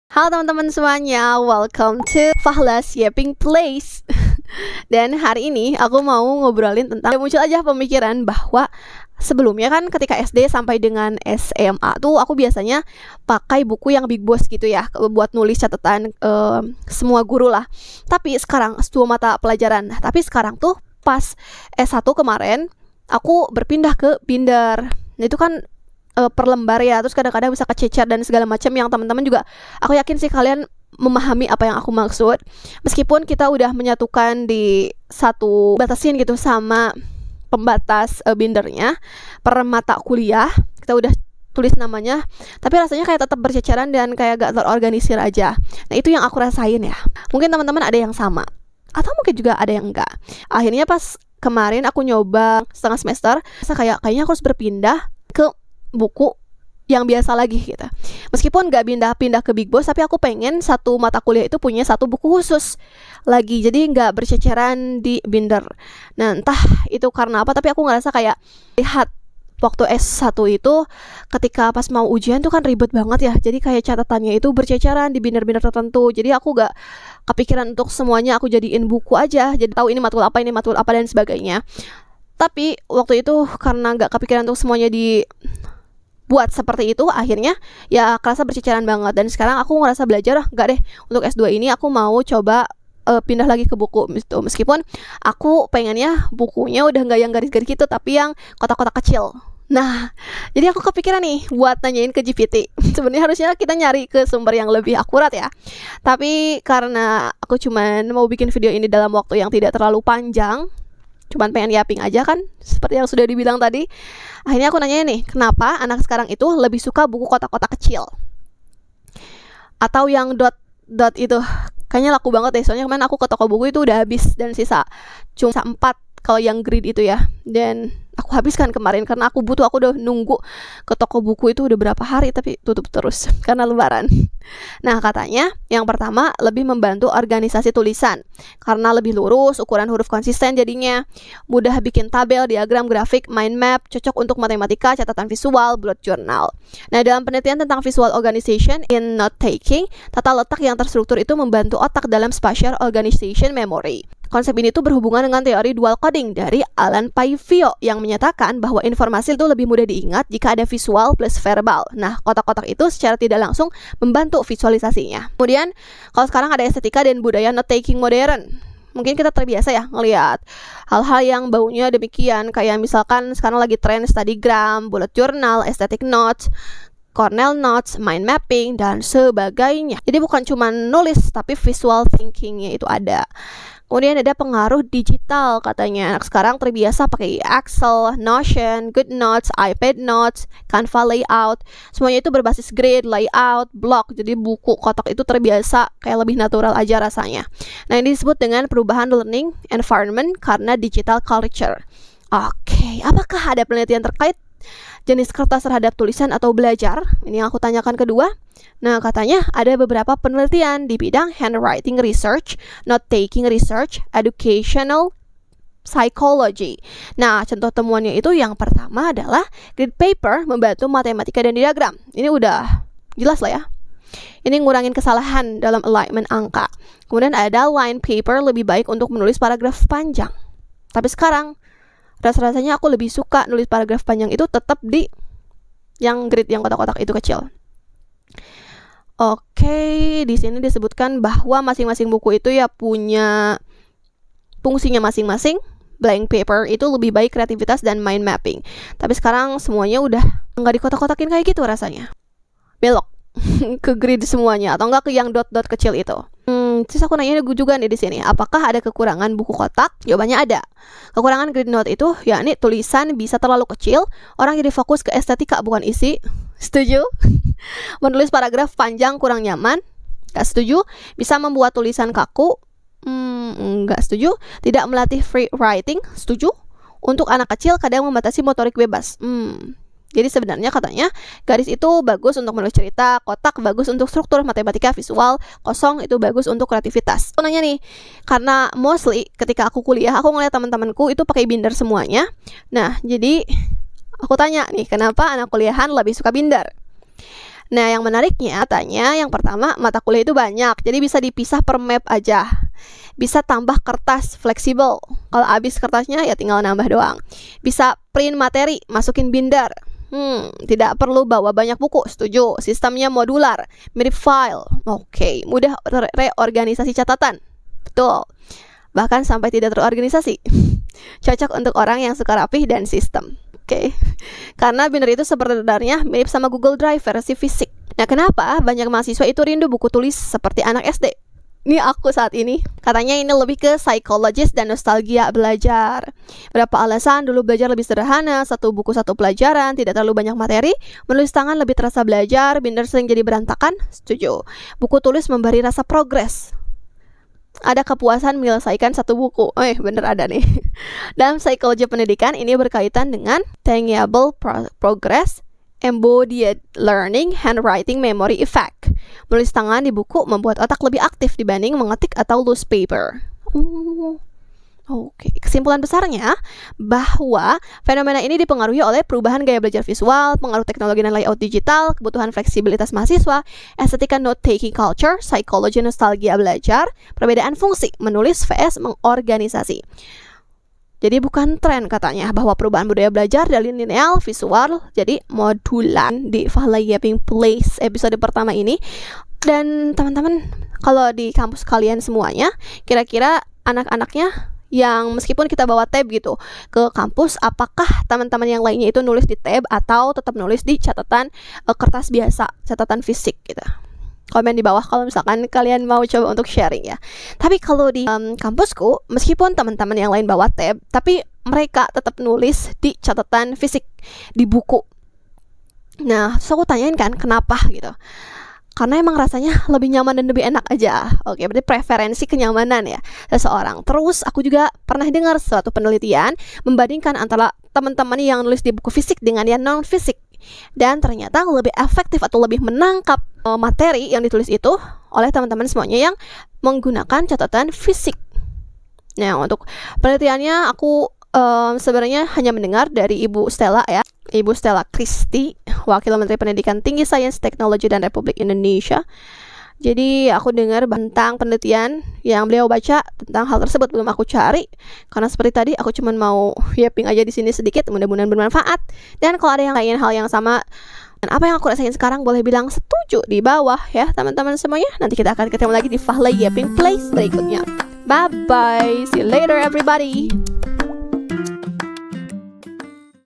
Halo teman-teman semuanya, welcome to Fahlas Yaping Place. Dan hari ini aku mau ngobrolin tentang muncul aja pemikiran bahwa sebelumnya kan ketika SD sampai dengan SMA tuh aku biasanya pakai buku yang big boss gitu ya buat nulis catatan semua guru lah. Tapi sekarang dua mata pelajaran. Tapi sekarang tuh pas S1 kemarin aku berpindah ke Binder. Nah itu kan per lembar ya, terus kadang-kadang bisa kececer dan segala macam yang teman-teman juga aku yakin sih kalian memahami apa yang aku maksud. Meskipun kita udah menyatukan di satu batasin gitu sama pembatas bindernya per mata kuliah, kita udah tulis namanya, tapi rasanya kayak tetap berceceran dan kayak gak terorganisir aja. Nah itu yang aku rasain ya. Mungkin teman-teman ada yang sama, atau mungkin juga ada yang enggak. Akhirnya pas kemarin aku nyoba setengah semester, kayaknya aku harus berpindah ke buku yang biasa lagi gitu. Meskipun gak pindah-pindah ke Big Boss, tapi aku pengen satu mata kuliah itu punya satu buku khusus lagi, jadi gak berceceran di binder. Nah entah itu karena apa, tapi aku ngerasa kayak lihat waktu S1 itu ketika pas mau ujian tuh kan ribet banget ya. Jadi kayak catatannya itu berceceran di binder-binder tertentu. Jadi aku gak kepikiran untuk semuanya aku jadiin buku aja, jadi tahu ini matkul apa dan sebagainya. Tapi waktu itu karena gak kepikiran untuk semuanya buat seperti itu, akhirnya ya kerasa berceceran banget. Dan sekarang aku ngerasa belajar enggak deh, untuk S2 ini aku mau coba pindah lagi ke buku gitu. Meskipun aku pengennya bukunya udah nggak yang garis-garis gitu, tapi yang kotak-kotak kecil. Nah, jadi aku kepikiran nih buat nanyain ke GPT. Sebenarnya harusnya kita nyari ke sumber yang lebih akurat ya. Tapi karena aku cuman mau bikin video ini dalam waktu yang tidak terlalu panjang, cuman pengen yaping aja kan, seperti yang sudah dibilang tadi. Akhirnya aku nanya nih, kenapa anak sekarang itu lebih suka buku kotak-kotak kecil atau yang dot itu. Kayaknya laku banget deh, soalnya kemarin aku ke toko buku itu udah habis dan sisa cuma 4 kalau yang grid itu ya. Dan aku habiskan kemarin karena aku udah nunggu ke toko buku itu udah berapa hari, tapi tutup terus karena lebaran. Nah katanya yang pertama lebih membantu organisasi tulisan karena lebih lurus, ukuran huruf konsisten jadinya, mudah bikin tabel, diagram, grafik, mind map, cocok untuk matematika, catatan visual, bullet journal. Nah dalam penelitian tentang visual organization in note taking, tata letak yang terstruktur itu membantu otak dalam spatial organization memory. Konsep ini tuh berhubungan dengan teori dual coding dari Alan Paivio yang menyatakan bahwa informasi itu lebih mudah diingat jika ada visual plus verbal. Nah, kotak-kotak itu secara tidak langsung membantu visualisasinya. Kemudian, kalau sekarang ada estetika dan budaya note-taking modern. Mungkin kita terbiasa ya ngelihat hal-hal yang baunya demikian, kayak misalkan sekarang lagi tren studygram, bullet journal, aesthetic notes, Cornell Notes, mind mapping, dan sebagainya. Jadi bukan cuma nulis, tapi visual thinkingnya itu ada. Kemudian ada pengaruh digital katanya. Anak sekarang terbiasa pakai Excel, Notion, GoodNotes, iPad Notes, Canva layout. Semuanya itu berbasis grid, layout, block. Jadi buku kotak itu terbiasa kayak lebih natural aja rasanya. Nah ini disebut dengan perubahan learning environment karena digital culture. Oke, apakah ada penelitian terkait jenis kertas terhadap tulisan atau belajar? Ini yang aku tanyakan kedua. Nah, katanya ada beberapa penelitian di bidang handwriting research, note-taking research, educational psychology. Nah, contoh temuannya itu yang pertama adalah grid paper membantu matematika dan diagram. Ini udah jelas lah ya. Ini ngurangin kesalahan dalam alignment angka. Kemudian ada line paper lebih baik untuk menulis paragraf panjang. Tapi sekarang rasanya aku lebih suka nulis paragraf panjang itu tetap di yang grid yang kotak-kotak itu kecil. Oke, di sini disebutkan bahwa masing-masing buku itu ya punya fungsinya masing-masing. Blank paper itu lebih baik kreativitas dan mind mapping. Tapi sekarang semuanya udah nggak dikotak-kotakin kayak gitu rasanya. Belok ke grid semuanya atau enggak ke yang dot-dot kecil itu. Terus aku nanya juga nih di sini, apakah ada kekurangan buku kotak? Jawabannya ada. Kekurangan grid note itu yakni tulisan bisa terlalu kecil, orang jadi fokus ke estetika bukan isi. Setuju? Menulis paragraf panjang kurang nyaman? Gak setuju? Bisa membuat tulisan kaku? Gak setuju? Tidak melatih free writing? Setuju? Untuk anak kecil kadang membatasi motorik bebas. Jadi sebenarnya katanya garis itu bagus untuk menulis cerita, kotak bagus untuk struktur matematika visual, kosong itu bagus untuk kreativitas. Aku nanya nih, karena mostly ketika aku kuliah aku ngeliat teman-temanku itu pakai binder semuanya. Nah, jadi aku tanya nih, kenapa anak kuliahan lebih suka binder? Nah, yang menariknya katanya yang pertama mata kuliah itu banyak, jadi bisa dipisah per map aja. Bisa tambah kertas fleksibel. Kalau habis kertasnya ya tinggal nambah doang. Bisa print materi, masukin binder. Tidak perlu bawa banyak buku, setuju. Sistemnya modular, mirip file. Oke, mudah reorganisasi catatan. Betul. Bahkan sampai tidak terorganisasi. Cocok untuk orang yang suka rapih dan sistem. Oke. Karena binder itu sebenarnya mirip sama Google Drive versi fisik. Nah, kenapa banyak mahasiswa itu rindu buku tulis seperti anak SD? Ini aku saat ini. Katanya ini lebih ke psikologis dan nostalgia belajar. Berapa alasan, dulu belajar lebih sederhana, satu buku satu pelajaran, tidak terlalu banyak materi, menulis tangan lebih terasa belajar, binder sering jadi berantakan, setuju. Buku tulis memberi rasa progres. Ada kepuasan menyelesaikan satu buku. Bener ada nih. Dalam psikologi pendidikan, ini berkaitan dengan tangible progress, embodied learning, handwriting memory effect. Menulis tangan di buku membuat otak lebih aktif dibanding mengetik atau loose paper. Oke, kesimpulan besarnya bahwa fenomena ini dipengaruhi oleh perubahan gaya belajar visual, pengaruh teknologi dan layout digital, kebutuhan fleksibilitas mahasiswa, estetika note-taking culture, psikologi nostalgia belajar, perbedaan fungsi, menulis vs mengorganisasi. Jadi bukan tren katanya bahwa perubahan budaya belajar dari lineal, visual, jadi modulan di Fahla Yaping Place episode pertama ini. Dan teman-teman, kalau di kampus kalian semuanya, kira-kira anak-anaknya yang meskipun kita bawa tab gitu ke kampus, apakah teman-teman yang lainnya itu nulis di tab atau tetap nulis di catatan kertas biasa, catatan fisik gitu? Komen di bawah kalau misalkan kalian mau coba untuk sharing ya. Tapi kalau di kampusku, meskipun teman-teman yang lain bawa tab, tapi mereka tetap nulis di catatan fisik, di buku. Nah, terus aku tanyain kan kenapa gitu. Karena emang rasanya lebih nyaman dan lebih enak aja. Oke, berarti preferensi kenyamanan ya seseorang. Terus aku juga pernah dengar suatu penelitian membandingkan antara teman-teman yang nulis di buku fisik dengan yang non fisik. Dan ternyata lebih efektif atau lebih menangkap materi yang ditulis itu oleh teman-teman semuanya yang menggunakan catatan fisik. Nah, untuk penelitiannya aku sebenarnya hanya mendengar dari Ibu Stella ya. Ibu Stella Christy, Wakil Menteri Pendidikan Tinggi, Sains, Teknologi, dan Republik Indonesia. Jadi aku dengar tentang penelitian yang beliau baca tentang hal tersebut, belum aku cari. Karena seperti tadi aku cuma mau yaping aja di sini sedikit, mudah-mudahan bermanfaat. Dan kalau ada yang lain hal yang sama dan apa yang aku rasain sekarang, boleh bilang setuju di bawah ya teman-teman semuanya. Nanti kita akan ketemu lagi di Fahla Yaping Place berikutnya. Bye bye, see you later everybody.